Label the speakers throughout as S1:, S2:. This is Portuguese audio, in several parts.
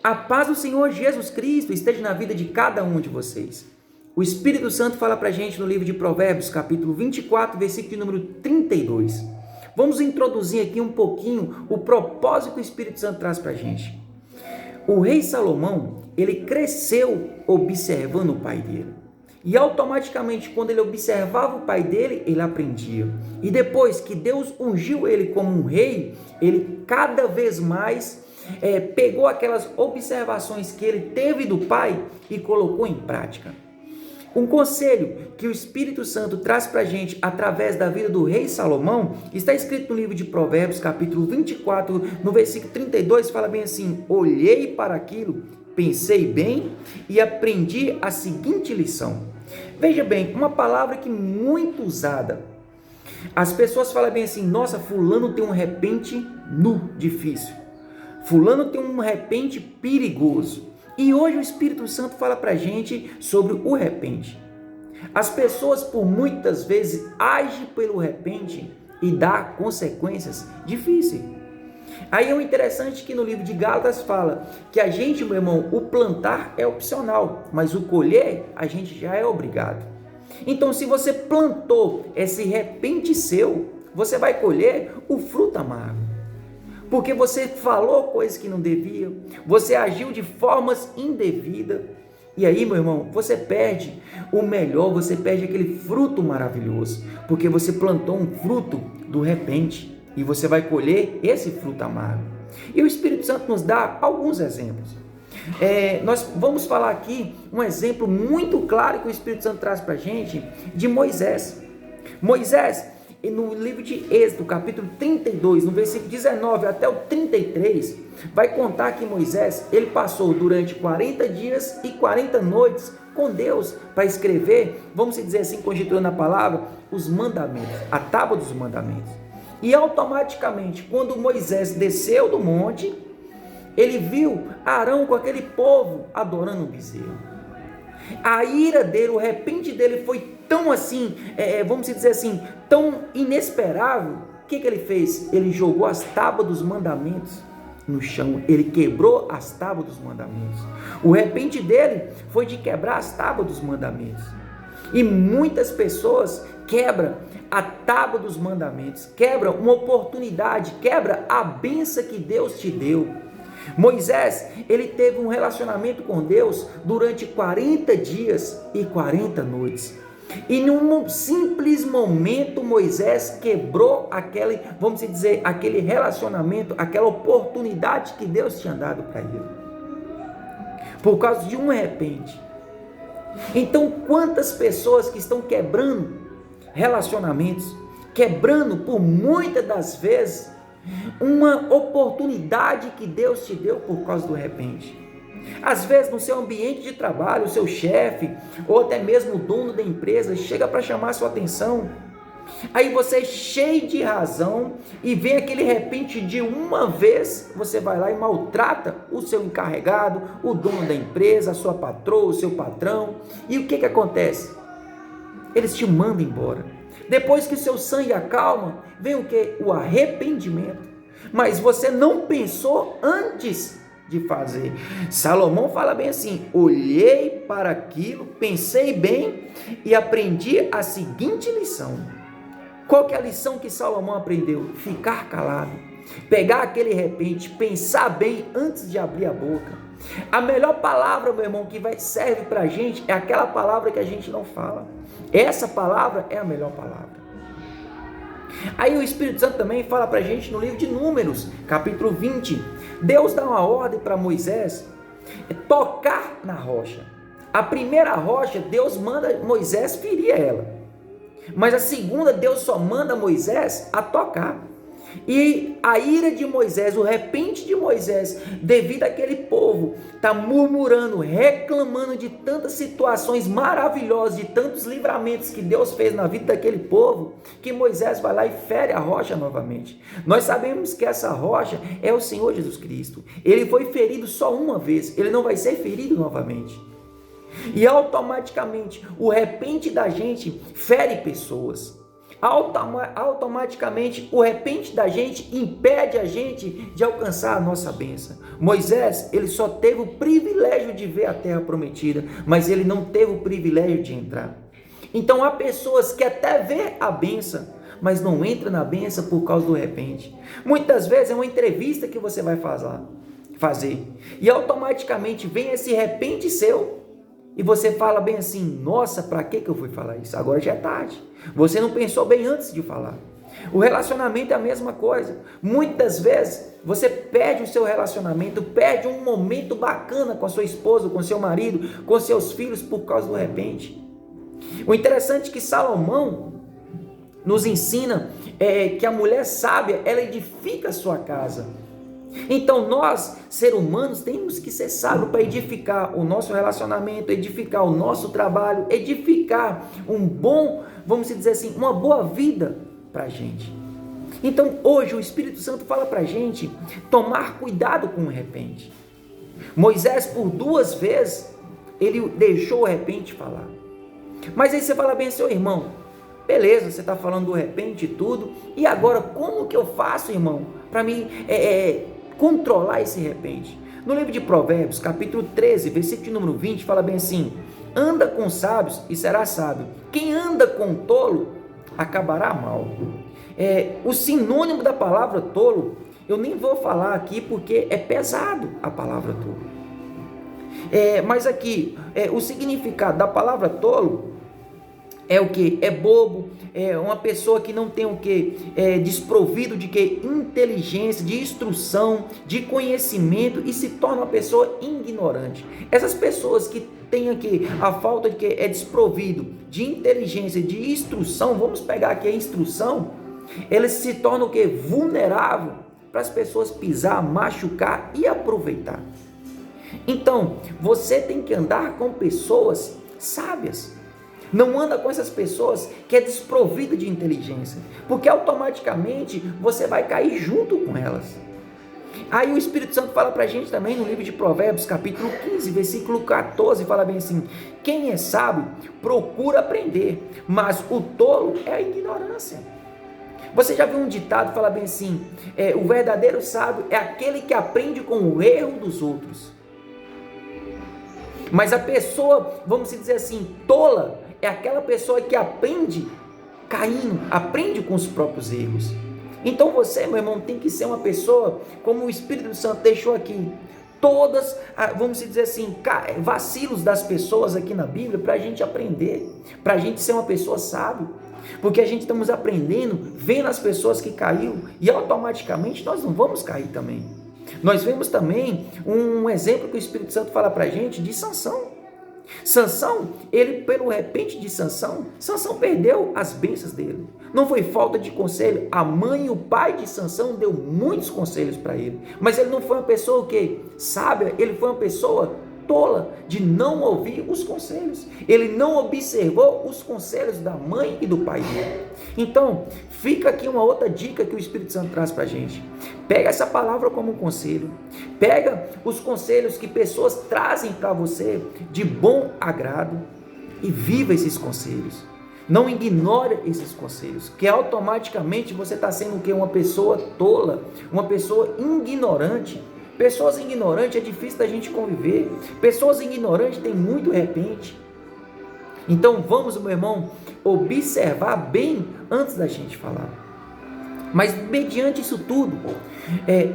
S1: A paz do Senhor Jesus Cristo esteja na vida de cada um de vocês. O Espírito Santo fala para a gente no livro de Provérbios, capítulo 24, versículo de número 32. Vamos introduzir aqui um pouquinho o propósito que o Espírito Santo traz para a gente. O rei Salomão, ele cresceu observando o pai dele. E automaticamente, quando ele observava o pai dele, ele aprendia. E depois que Deus ungiu ele como um rei, ele cada vez mais pegou aquelas observações que ele teve do pai e colocou em prática. Um conselho que o Espírito Santo traz para a gente através da vida do rei Salomão está escrito no livro de Provérbios, capítulo 24, no versículo 32, fala bem assim: olhei para aquilo, pensei bem e aprendi a seguinte lição. Veja bem, uma palavra que muito usada. As pessoas falam bem assim: nossa, fulano tem um repente difícil. Fulano tem um repente perigoso. E hoje o Espírito Santo fala para a gente sobre o repente. As pessoas por muitas vezes agem pelo repente e dá consequências difíceis. Aí é o interessante que no livro de Gálatas fala que a gente, meu irmão, o plantar é opcional, mas o colher a gente já é obrigado. Então, se você plantou esse repente seu, você vai colher o fruto amargo. Porque você falou coisas que não devia, você agiu de formas indevidas, e aí, meu irmão, você perde o melhor, você perde aquele fruto maravilhoso, porque você plantou um fruto do repente, e você vai colher esse fruto amargo. E o Espírito Santo nos dá alguns exemplos. Nós vamos falar aqui um exemplo muito claro que o Espírito Santo traz para a gente, de Moisés. Moisés, no livro de Êxodo, capítulo 32, no versículo 19 até o 33, vai contar que Moisés, ele passou durante 40 dias e 40 noites com Deus para escrever, vamos dizer assim, conjecturando a palavra, os mandamentos, a tábua dos mandamentos. E automaticamente, quando Moisés desceu do monte, ele viu Arão com aquele povo adorando um bezerro. A ira dele, o repente dele foi tão assim, vamos dizer assim, tão inesperável. O que ele fez? Ele jogou as tábuas dos mandamentos no chão, ele quebrou as tábuas dos mandamentos. O repente dele foi de quebrar as tábuas dos mandamentos. E muitas pessoas quebram a tábua dos mandamentos, quebram uma oportunidade, quebram a bênção que Deus te deu. Moisés, ele teve um relacionamento com Deus durante 40 dias e 40 noites. E num simples momento, Moisés quebrou aquele relacionamento, aquela oportunidade que Deus tinha dado para ele. Por causa de um repente. Então, quantas pessoas que estão quebrando relacionamentos, quebrando por muitas das vezes uma oportunidade que Deus te deu por causa do repente. Às vezes no seu ambiente de trabalho, o seu chefe ou até mesmo o dono da empresa chega para chamar a sua atenção. Aí você, cheio de razão, e vem aquele repente de uma vez, você vai lá e maltrata o seu encarregado, o dono da empresa, a sua patroa, o seu patrão. E o que acontece? Eles te mandam embora. Depois que o seu sangue acalma, vem o que? O arrependimento. Mas você não pensou antes de fazer. Salomão fala bem assim: olhei para aquilo, pensei bem e aprendi a seguinte lição. Qual que é a lição que Salomão aprendeu? Ficar calado. Pegar aquele repente, pensar bem antes de abrir a boca. A melhor palavra, meu irmão, que serve para a gente é aquela palavra que a gente não fala. Essa palavra é a melhor palavra. Aí o Espírito Santo também fala para a gente no livro de Números, capítulo 20. Deus dá uma ordem para Moisés tocar na rocha. A primeira rocha, Deus manda Moisés ferir ela. Mas a segunda, Deus só manda Moisés a tocar. E a ira de Moisés, o repente de Moisés, devido àquele povo, está murmurando, reclamando de tantas situações maravilhosas, de tantos livramentos que Deus fez na vida daquele povo, que Moisés vai lá e fere a rocha novamente. Nós sabemos que essa rocha é o Senhor Jesus Cristo. Ele foi ferido só uma vez, ele não vai ser ferido novamente. E automaticamente, o repente da gente fere pessoas. automaticamente o repente da gente impede a gente de alcançar a nossa bênção. Moisés, ele só teve o privilégio de ver a terra prometida, mas ele não teve o privilégio de entrar. Então há pessoas que até vê a bênção, mas não entra na bênção por causa do repente. Muitas vezes é uma entrevista que você vai fazer e automaticamente vem esse repente seu e você fala bem assim: nossa, para que eu fui falar isso? Agora já é tarde. Você não pensou bem antes de falar. O relacionamento é a mesma coisa. Muitas vezes você perde o seu relacionamento, perde um momento bacana com a sua esposa, com seu marido, com seus filhos por causa do repente. O interessante é que Salomão nos ensina que a mulher sábia, ela edifica a sua casa. Então nós, seres humanos, temos que ser sábios para edificar o nosso relacionamento, edificar o nosso trabalho, edificar um bom, vamos dizer assim, uma boa vida para a gente. Então hoje o Espírito Santo fala para a gente tomar cuidado com o repente. Moisés, por 2 vezes, ele deixou o repente falar. Mas aí você fala bem, seu irmão, beleza, você está falando do repente e tudo, e agora como que eu faço, irmão, para mim controlar esse repente? No livro de Provérbios, capítulo 13, versículo número 20, fala bem assim: anda com sábios e será sábio, quem anda com tolo acabará mal. O sinônimo da palavra tolo, eu nem vou falar aqui porque é pesado a palavra tolo. Mas aqui, o significado da palavra tolo é o que? É bobo, é uma pessoa que não tem o que? Desprovido de que? Inteligência, de instrução, de conhecimento, e se torna uma pessoa ignorante. Essas pessoas que têm aqui a falta de que? É desprovido de inteligência, de instrução, vamos pegar aqui a instrução, eles se tornam o que? Vulnerável para as pessoas pisar, machucar e aproveitar. Então, você tem que andar com pessoas sábias. Não anda com essas pessoas que é desprovida de inteligência, porque automaticamente você vai cair junto com elas. Aí o Espírito Santo fala para a gente também no livro de Provérbios, capítulo 15, versículo 14, fala bem assim: quem é sábio procura aprender, mas o tolo é a ignorância. Você já viu um ditado que fala bem assim: o verdadeiro sábio é aquele que aprende com o erro dos outros. Mas a pessoa, vamos dizer assim, tola, é aquela pessoa que aprende caindo, aprende com os próprios erros. Então você, meu irmão, tem que ser uma pessoa, como o Espírito Santo deixou aqui, todas, vamos dizer assim, vacilos das pessoas aqui na Bíblia, para a gente aprender, para a gente ser uma pessoa sábia. Porque a gente estamos aprendendo, vendo as pessoas que caíram, e automaticamente nós não vamos cair também. Nós vemos também um exemplo que o Espírito Santo fala para a gente de Sansão. Sansão, ele pelo repente de Sansão perdeu as bênçãos dele. Não foi falta de conselho. A mãe e o pai de Sansão deu muitos conselhos para ele. Mas ele não foi uma pessoa que sábia, ele foi uma pessoa tola de não ouvir os conselhos. Ele não observou os conselhos da mãe e do pai dele. Então, fica aqui uma outra dica que o Espírito Santo traz para a gente. Pega essa palavra como um conselho. Pega os conselhos que pessoas trazem para você de bom agrado e viva esses conselhos. Não ignore esses conselhos, que automaticamente você está sendo o quê? Uma pessoa tola, uma pessoa ignorante. Pessoas ignorantes é difícil da gente conviver. Pessoas ignorantes têm muito repente. Então vamos, meu irmão, observar bem antes da gente falar. Mas mediante isso tudo,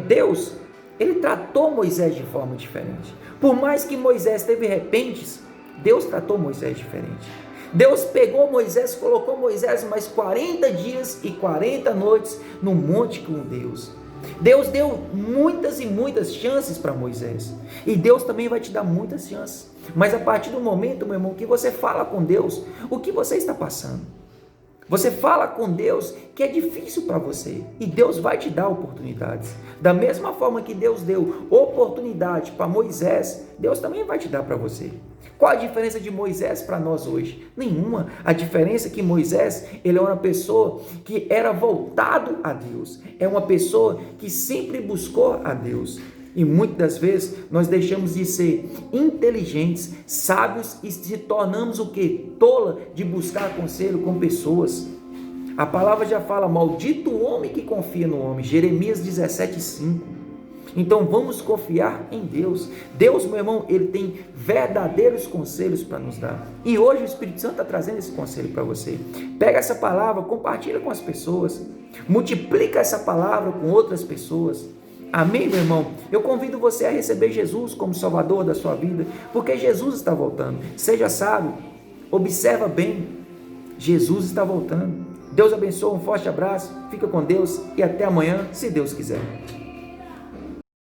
S1: Deus, ele tratou Moisés de forma diferente. Por mais que Moisés teve repentes, Deus tratou Moisés diferente. Deus pegou Moisés, colocou Moisés mais 40 dias e 40 noites no monte com Deus. Deus deu muitas e muitas chances para Moisés. E Deus também vai te dar muitas chances. Mas a partir do momento, meu irmão, que você fala com Deus, o que você está passando? Você fala com Deus que é difícil para você. E Deus vai te dar oportunidades. Da mesma forma que Deus deu oportunidade para Moisés, Deus também vai te dar para você. Qual a diferença de Moisés para nós hoje? Nenhuma. A diferença é que Moisés, ele é uma pessoa que era voltado a Deus. É uma pessoa que sempre buscou a Deus. E muitas das vezes nós deixamos de ser inteligentes, sábios e se tornamos o quê? Tola de buscar conselho com pessoas. A palavra já fala, maldito o homem que confia no homem, Jeremias 17:5. Então vamos confiar em Deus. Deus, meu irmão, Ele tem verdadeiros conselhos para nos dar. E hoje o Espírito Santo está trazendo esse conselho para você. Pega essa palavra, compartilha com as pessoas. Multiplica essa palavra com outras pessoas. Amém, meu irmão? Eu convido você a receber Jesus como Salvador da sua vida, porque Jesus está voltando. Seja sábio, observa bem, Jesus está voltando. Deus abençoe, um forte abraço, fica com Deus e até amanhã, se Deus quiser.